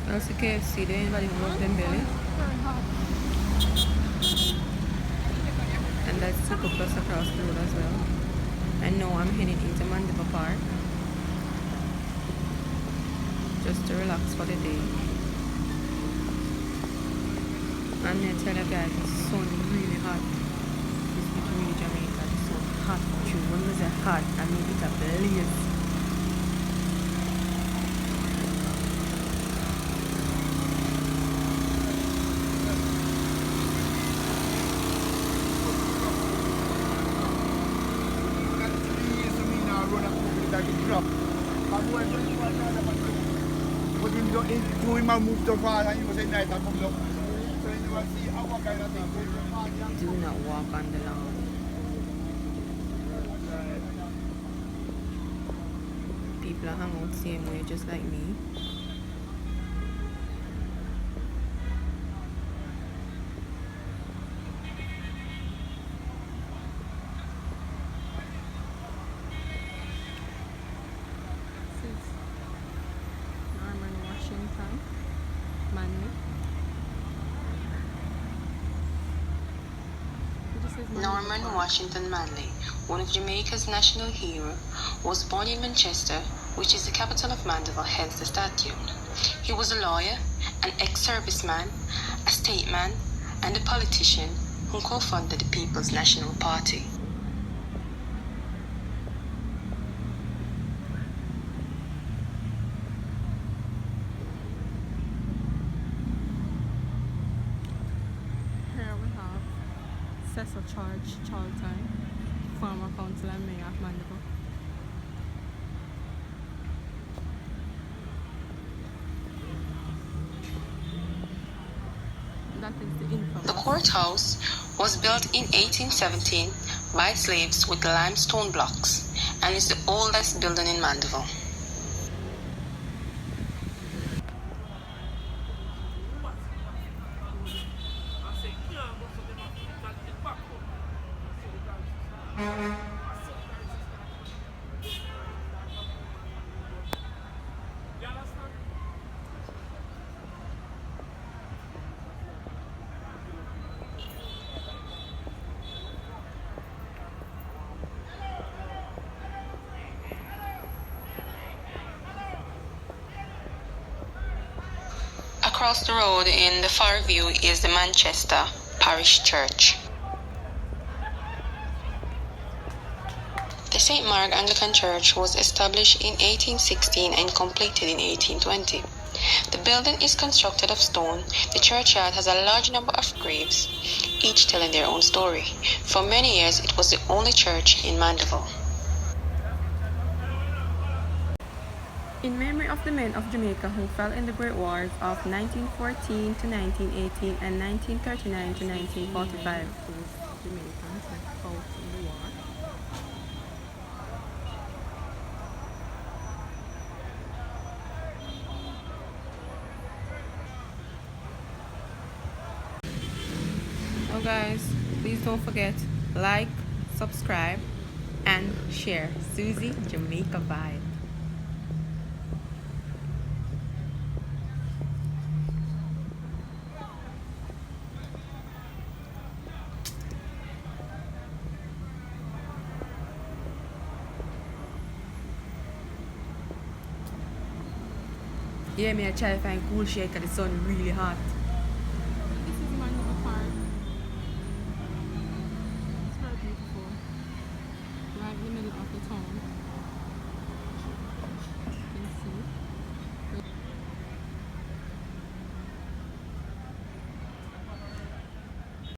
That's the KFC there, anybody who loves them belly. And that's Super Plus across the road as well. And now I'm heading into Mandeville Park just to relax for the day. And I tell you guys, the sun really hot. This is really Jamaica, the sun hot too. When was it hot? I mean it's a blaze. Move too far and you say night and come down. So you will see our kind of thing. Do not walk on the lawn. People are hang out same way just like me. Norman Washington Manley, one of Jamaica's national heroes, was born in Manchester, which is the capital of Mandeville, hence the statue. He was a lawyer, an ex-serviceman, a statesman, and a politician who co-founded the People's National Party. Cecil Charlton, former council and mayor of Mandeville. That is the infamous. The courthouse was built in 1817 by slaves with limestone blocks and is the oldest building in Mandeville. Across the road in the far view is the Manchester Parish Church. The St. Mark Anglican Church was established in 1816 and completed in 1820. The building is constructed of stone. The churchyard has a large number of graves, each telling their own story. For many years, it was the only church in Mandeville. In memory of the men of Jamaica who fell in the Great Wars of 1914 to 1918 and 1939 to 1945. So guys, please don't forget, like, subscribe, and share. Susie Jamaica Vibe. Yeah, me I try to find cool shade because the sun really hot. This is Mandeville Park. It's very beautiful. Right in the middle of the town.